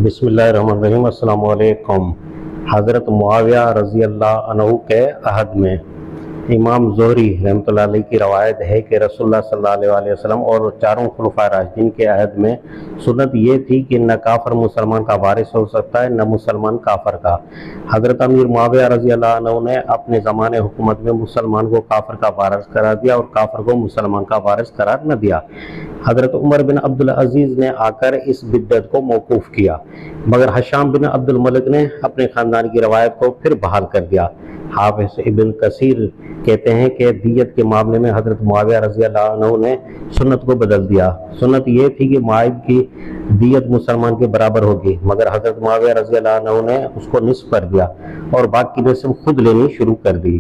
बिस्मिल्लाहिर्रहमानिर्रहीम। अस्सलामु अलैकुम। हज़रत मुआविया रज़ी अल्लाह अन्हु के अहद में इमाम ज़ोहरी रहमतुल्लाह अलैह की रवायत है कि रसूलुल्लाह सल्लल्लाहु अलैहि वसल्लम और चारों खुलफा राशिदीन के अहद में सुन्नत ये थी कि न काफर मुसलमान का वारिस हो सकता है न मुसलमान काफर का। हज़रत अमीर मुआविया रज़ी अल्लाह अन्हु ने अपने ज़माने हुकूमत में मुसलमान को काफर का वारिस करार दिया और काफर को मुसलमान का वारिस करार न दिया। हज़रत उमर बिन अब्दुल अजीज़ ने आकर इस बिद्दत को मौकूफ़ किया, मगर हशाम बिन अब्दुल मलिक ने अपने ख़ानदान की रवायत को फिर बहाल कर दिया। हाफिज़ इब्न कसीर कहते हैं कि दियत के मामले में हज़रत मुआविया रज़ी अल्लाह अन्हु ने सुन्नत को बदल दिया। सुन्नत ये थी कि माइब की दियत मुसलमान के बराबर होगी, मगर हज़रत मुआविया रज़ी अल्लाह अन्हु ने उसको निस्फ़ कर दिया और बाकी नस्ल खुद लेनी शुरू कर दी।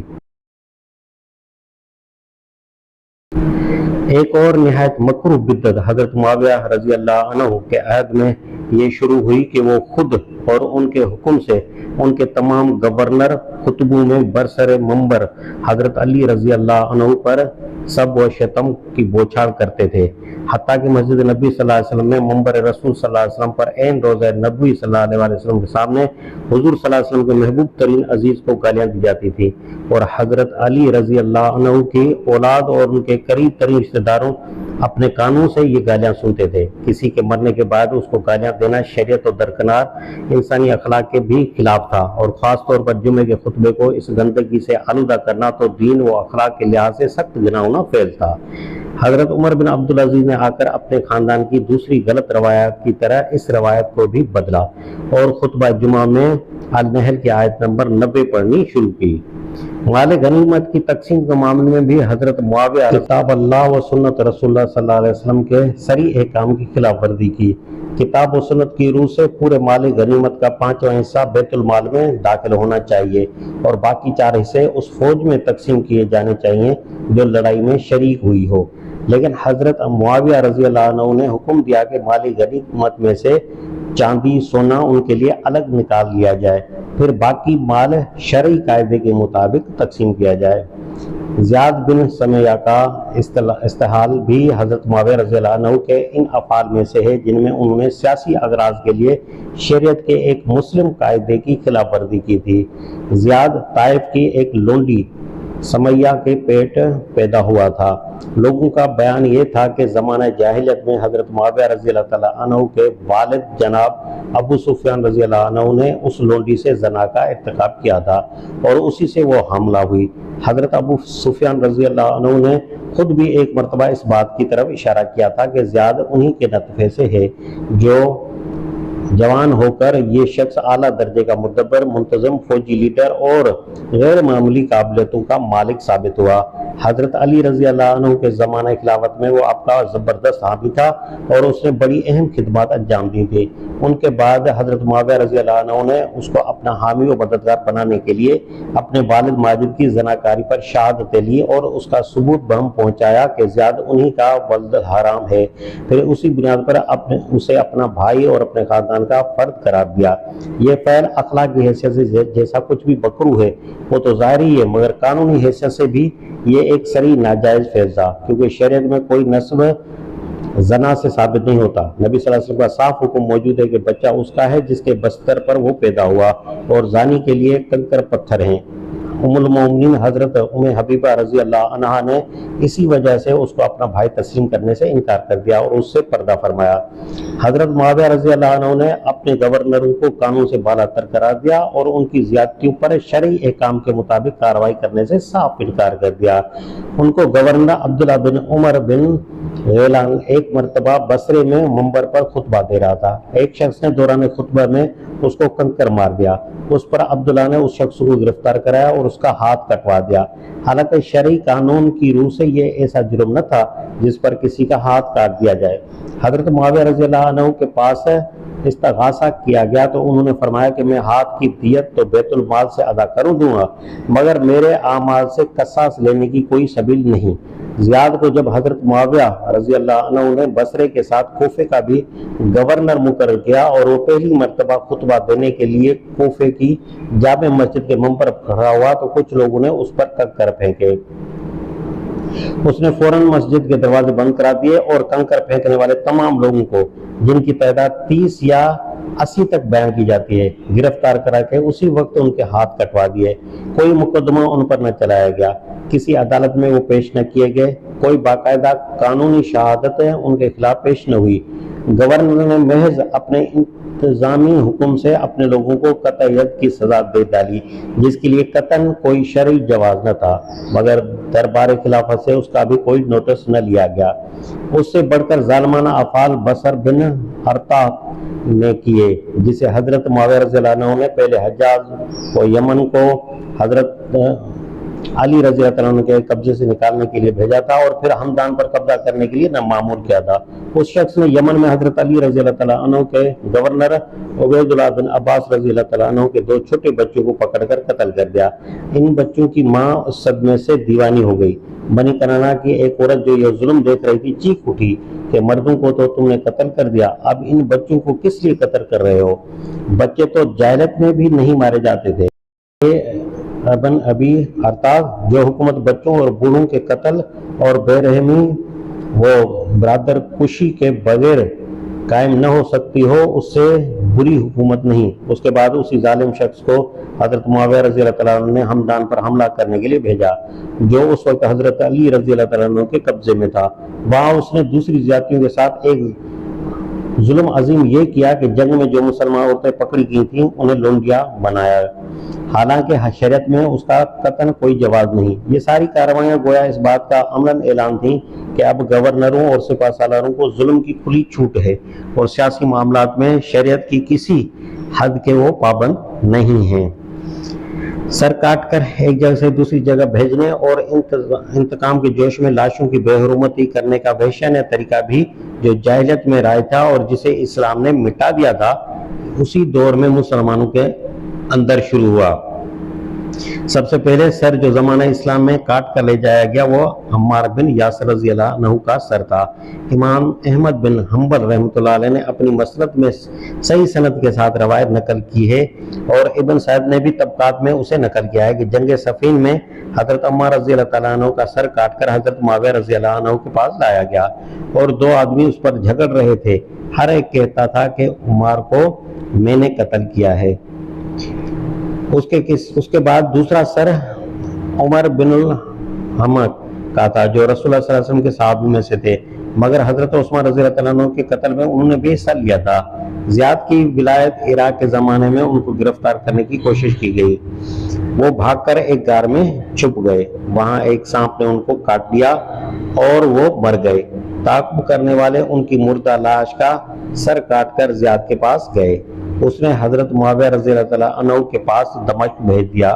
एक और निहायत मकरूह बिद्दत हज़रत मुआविया रज़ी अल्लाह अन्हु के अहद में ये शुरू हुई कि वो खुद और उनके हुक्म से उनके तमाम गवर्नर खुतबों में बरसरे मंबर हज़रत अली रज़ी अल्लाह अन्हु पर सब व शतम की बौछार करते थे। हत्ता कि मस्जिद नबी सल्लल्लाहु अलैहि वसल्लम में मंबर रसूल सल्लल्लाहु अलैहि वसल्लम पर ऐन रोज़ा नबवी सल्लल्लाहु अलैहि वसल्लम के सामने हुजूर सल्लल्लाहु अलैहि वसल्लम के महबूब तरीन अजीज़ को गालियाँ दी जाती थी और हज़रत अली रज़ी अल्लाह अन्हु की औलाद और उनके करीब तरीन रिश्तेदारों अपने कानों से ये गालियाँ सुनते थे। किसी के मरने के बाद उसको गालियाँ देना शरीयत और दरकिनार इंसानी अखलाक के भी खिलाफ था और ख़ास तौर पर जुमे के खुतबे को इस गंदगी से आलूदा करना तो दीन व अखलाक के लिहाज से सख्त घिनौना फेल था। हज़रत उमर बिन अब्दुल अजीज़ ने आकर अपने ख़ानदान की दूसरी गलत रवायत की तरह इस रवायत को भी बदला और खुतबा जुमा में अल-नहल की आयत नंबर 90 पढ़नी शुरू की। माल गनीमत की तकसीम के मामले में भी हज़रत मुआविया किताब अल्लाह व सुन्नत रसूलुल्लाह सल्लल्लाहु अलैहि वसल्लम के सरी अहकाम की खिलाफ वर्जी की। किताब व सुन्नत की रूह से पूरे माल गनीमत का 5वां हिस्सा बैतुल माल में दाखिल होना चाहिए और बाकी 4 हिस्से उस फौज में तकसीम किए जाने चाहिए जो लड़ाई में शरीक हुई हो। लेकिन हज़रत मुआविया रज़ी अल्लाह अन्हु ने हुक्म दिया कि माली गनीमत में से चांदी सोना उनके लिए अलग निकाल लिया जाए, फिर बाकी माल शरई कायदे के मुताबिक तकसीम किया जाए। ज़ियाद बिन समैया का इस्तेहाल भी हज़रत मुआविया रज़ी अल्लाह अन्हु के इन अफ़ाल में से है जिनमें उन्होंने सियासी अगराज के लिए शरीयत के एक मुस्लिम कायदे की खिलाफ वर्जी की थी। ज़ियाद ताइफ की एक लोंडी समैया के पेट पैदा हुआ था। लोगों का बयान ये था कि ज़माना जाहिलियत में हज़रत मुआविया रज़ी अल्लाह तआला अन्हु के वालिद जनाब अबू सुफियान रज़ी अल्लाह अन्हु ने उस लोंडी से जना का इर्तिकाब किया था और उसी से वो हमला हुई। हज़रत अबू सुफियान रज़ी अल्लाह अन्हु ने खुद भी एक मरतबा इस बात की तरफ इशारा किया था कि ज़ियाद उन्हीं के नतफ़े से है जो जवान होकर ये शख्स आला दर्जे का मुदब्बर, मुंतज़म फौजी लीडर और गैर मामूली काबिलियतों का मालिक साबित हुआ। हज़रत अली रज़ी अल्लाह अन्हु के ज़माना खिलाफत में वो आपका ज़बरदस्त हामी था और उसने बड़ी अहम खिदमत अंजाम दी थी। उनके बाद हज़रत मुआविया रज़ी अल्लाह अन्हु ने उसको अपना हामी व मददगार बनाने के लिए अपने वालिद माजिद की ज़नाकारी पर शहादतें ली और उसका सबूत बहम पहुँचाया कि ज़ियाद उन्हीं का वल्द हराम है। फिर उसी बुनियाद पर उसे अपना भाई और अपने ख़ानदान का फर्द करार दिया। ये फ़ैल अखलाक की हैसियत से जैसा कुछ भी बकरू है वो तो ज़ाहिरी है, मगर कानूनी हैसियत से भी ये एक सरी नाजायज़ फैज़ था, क्योंकि शरीयत में कोई नस्ब जना से साबित नहीं होता। नबी सल्लल्लाहु अलैहि वसल्लम का साफ हुक्म मौजूद है कि बच्चा उसका है जिसके बस्तर पर वो पैदा हुआ और जानी के लिए कंकर पत्थर हैं। उम्मुल मोमिनीन हज़रत उम्मे हबीबा रज़ी अल्लाह अन्हा ने इसी वजह से उसको अपना भाई तस्लीम करने से इनकार कर दिया और उससे पर्दा फरमाया। हज़रत मुआविया रज़ी अल्लाह अन्हु ने अपने गवर्नरों को कानून से बालातर करार दिया और उनकी ज़ियादतियों पर शरई अहकाम के मुताबिक कार्रवाई करने से साफ इनकार कर दिया। उनको गवर्नर अब्दुल्ला बिन उमर बिन गैलान एक मरतबा बसरे में मंबर पर खुतबा दे रहा था। एक शख्स ने दौरान खुतबा में उसको कंकर मार दिया। उस पर अब्दुल्ला ने उस शख्स को गिरफ्तार कराया और उसका हाथ कटवा दिया। हालांकि शरई कानून की रूह से ये ऐसा जुर्म न था जिस पर किसी का हाथ काट दिया जाए। हज़रत मुआविया रज़ी अल्लाह अन्हु के पास इस्तग़ासा किया गया तो उन्होंने फरमाया कि मैं हाथ की दियत तो बैतुल माल से अदा कर दूंगा, मगर मेरे आमाल से कसास लेने की कोई सबील नहीं। ज़ियाद को जब हज़रत मुआविया रज़ी अल्लाह अन्हु ने बसरे के साथ कोफे का भी गवर्नर मुकर्रर किया और वो पहली मरतबा खुतबा देने के लिए कोफे की जामे मस्जिद के मंबर पर खड़ा हुआ तो कुछ लोगों ने उस पर कंकर फेंके। उसने फौरन मस्जिद के दरवाजे बंद करा दिए और कंकर फेंकने वाले तमाम लोगों को, जिनकी तादाद 30 या 80 تک بیان کی جاتی ہے۔ گرفتار کرا کے اسی وقت ان کے ہاتھ کٹوا دیے، کوئی مقدمہ ان پر نہ چلایا گیا، کسی عدالت میں وہ پیش نہ کیے گئے، کوئی باقاعدہ قانونی شہادت ان کے خلاف پیش نہ ہوئی۔ گورنر نے محض اپنے انتظامی حکم سے اپنے لوگوں کو قطع ید کی سزا دے ڈالی، جس کے لیے قطعاً کوئی شرعی جواز نہ تھا، مگر دربار خلافت سے اس کا بھی کوئی نوٹس نہ لیا گیا۔ اس سے بڑھ کر ظالمانہ افعال بصر بن ارطا نے کیے، جسے حضرت معاویہ رضی اللہ عنہ نے پہلے حجاز و یمن کو حضرت علی رضی اللہ عنہ کے قبضے سے نکالنے کے لیے بھیجا تھا، اور پھر ہمدان پر قبضہ کرنے کے لیے نہ مامور کیا تھا۔ اس شخص نے یمن میں حضرت علی رضی اللہ عنہ کے گورنر عبید اللہ بن عباس رضی اللہ عنہ کے 2 چھوٹے بچوں کو پکڑ کر قتل کر دیا۔ ان بچوں کی ماں اس صدمے سے دیوانی ہو گئی۔ بنی کنانا کی ایک عورت جو یہ ظلم دیکھ رہی تھی چیخ اٹھی کہ مردوں کو تو تم نے قتل کر دیا، اب ان بچوں کو کس لیے قتل کر رہے ہو؟ بچے تو جاہلیت میں بھی نہیں مارے جاتے تھے۔ ابن ابی ارطاغ جو حکومت بچوں اور بوڑھوں کے قتل اور بے رحمی و برادر کشی کے بغیر قائم نہ ہو سکتی ہو، اس سے بری حکومت نہیں۔ اس کے بعد اسی ظالم شخص کو حضرت معاویہ رضی اللہ عنہ نے ہمدان پر حملہ کرنے کے لیے بھیجا، جو اس وقت حضرت علی رضی اللہ عنہ کے قبضے میں تھا۔ وہاں اس نے دوسری زیادتیوں کے ساتھ ایک ظلم عظیم یہ کیا کہ جنگ میں جو مسلمان عورتیں پکڑی گئی تھیں انہیں لونڈیا بنایا، حالانکہ شریعت میں اس کا قطعاً کوئی جواز نہیں۔ یہ ساری کارروائیاں گویا اس بات کا عملاً اعلان تھیں کہ اب گورنروں اور سپہ سالاروں کو ظلم کی کھلی چھوٹ ہے، اور سیاسی معاملات میں شریعت کی کسی حد کے وہ پابند نہیں ہیں۔ سر کاٹ کر ایک جگہ سے دوسری جگہ بھیجنے اور انتقام کے جوش میں لاشوں کی بے حرمتی کرنے کا وحشیانہ طریقہ بھی جو جاہلیت میں رائج تھا اور جسے اسلام نے مٹا دیا تھا، اسی دور میں مسلمانوں کے اندر شروع ہوا۔ سب سے پہلے سر جو زمانہ اسلام میں کاٹ کر لے جایا گیا وہ عمار بن یاسر رضی اللہ عنہ کا سر تھا۔ امام احمد بن حنبل رحمۃ اللہ علیہ نے اپنی مسند میں صحیح سند کے ساتھ روایت نقل کی ہے، اور ابن سعد نے بھی طبقات میں اسے نقل کیا ہے کہ جنگ صفین میں حضرت عمار رضی اللہ عنہ کا سر کاٹ کر حضرت معاویہ رضی اللہ عنہ کے پاس لایا گیا، اور 2 آدمی اس پر جھگڑ رہے تھے، ہر ایک کہتا تھا کہ عمار کو میں نے قتل کیا ہے۔ اس کے بعد دوسرا سر عمر بن الحمق کا تھا، جو رسول اللہ صلی اللہ علیہ وسلم کے صحابہ میں سے تھے، مگر حضرت عثمان رضی اللہ عنہ کے قتل میں انہوں نے بھی حصہ لیا تھا۔ زیاد کی ولایت عراق کے زمانے میں ان کو گرفتار کرنے کی کوشش کی گئی، وہ بھاگ کر ایک غار میں چھپ گئے، وہاں ایک سانپ نے ان کو کاٹ لیا اور وہ مر گئے۔ تعاقب کرنے والے ان کی مردہ لاش کا سر کاٹ کر زیاد کے پاس گئے، اس نے حضرت معاویہ رضی اللہ عنہ کے پاس دمشق بھیج دیا،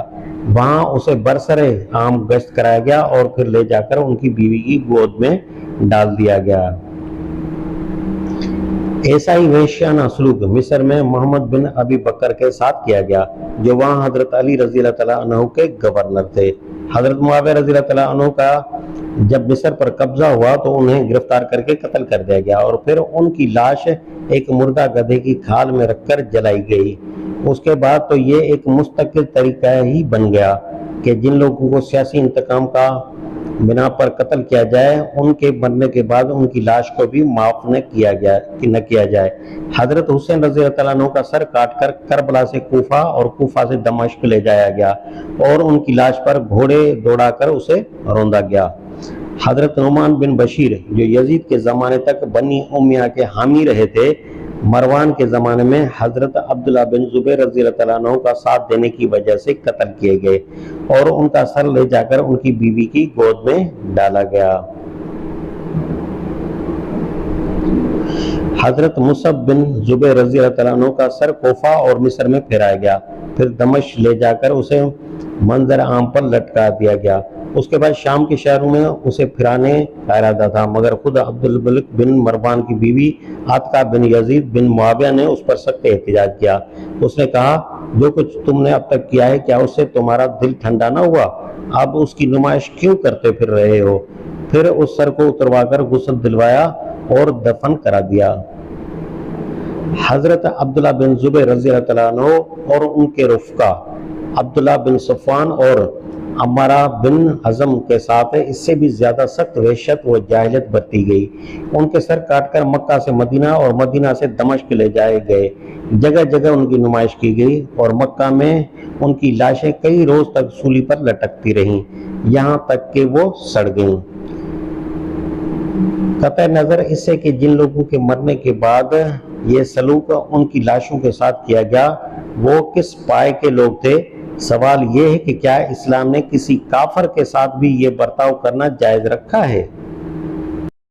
وہاں اسے برسرِ عام گشت کرایا گیا اور پھر لے جا کر ان کی بیوی کی گود میں ڈال دیا گیا۔ ایسا ہی وحشیانہ سلوک مصر میں محمد بن ابی بکر کے ساتھ کیا گیا، جو وہاں حضرت علی رضی اللہ عنہ کے گورنر تھے۔ حضرت معاویہ رضی اللہ عنہ کا جب مصر پر قبضہ ہوا تو انہیں گرفتار کر کے قتل کر دیا گیا، اور پھر ان کی لاش ایک مردہ گدھے کی کھال میں رکھ کر جلائی گئی۔ اس کے بعد تو یہ ایک مستقل طریقہ ہی بن گیا کہ جن لوگوں کو سیاسی انتقام کا بنا پر قتل کیا جائے، ان کے مرنے کے بعد ان کی لاش کو بھی معاف نہ کیا جائے۔ حضرت حسین رضی اللہ عنہ کا سر کاٹ کر کربلا سے کوفہ اور کوفہ سے دمشق لے جایا گیا، اور ان کی لاش پر گھوڑے دوڑا کر اسے روندا گیا۔ حضرت نعمان بن بشیر جو یزید کے زمانے تک بنی امیہ کے حامی رہے تھے، مروان کے زمانے میں حضرت عبداللہ بن زبیر رضی اللہ عنہ کا ساتھ دینے کی وجہ سے قتل کیے گئے، اور ان کا سر لے جا کر ان کی بیوی کی گود میں ڈالا گیا۔ حضرت مصعب بن زبیر رضی اللہ عنہ کا سر کوفہ اور مصر میں پھیرایا گیا، پھر دمشق لے جا کر اسے منظر عام پر لٹکا دیا گیا۔ اس کے بعد شام کے شہروں میں اسے پھرانے کا ارادہ تھا، مگر خود عبدالملک بن مروان کی بیوی عتقہ بن یزید بن معاویہ نے اس پر سخت احتجاج کیا۔ اس نے کہا، جو کچھ تم نے اب تک کیا ہے کیا اس سے تمہارا دل ٹھنڈا نہ ہوا؟ اب اس کی نمائش کیوں کرتے پھر رہے ہو؟ پھر اس سر کو اتروا کر غسل دلوایا اور دفن کرا دیا۔ حضرت عبداللہ بن زبیر رضی اللہ عنہ اور ان کے رفقا عبداللہ بن صفوان اور عمارہ بن حزم کے ساتھ اس سے بھی زیادہ سخت وحشت و جاہلیت برتی گئی۔ ان کے سر کاٹ کر مکہ سے مدینہ اور مدینہ سے دمشق لے جائے گئے، جگہ جگہ ان کی نمائش کی گئی اور مکہ میں ان کی لاشیں کئی روز تک سولی پر لٹکتی رہیں، یہاں تک کہ وہ سڑ گئیں۔ قطع نظر اس سے کہ جن لوگوں کے مرنے کے بعد یہ سلوک ان کی لاشوں کے ساتھ کیا گیا وہ کس پائے کے لوگ تھے، سوال یہ ہے کہ کیا اسلام نے کسی کافر کے ساتھ بھی یہ برتاؤ کرنا جائز رکھا ہے؟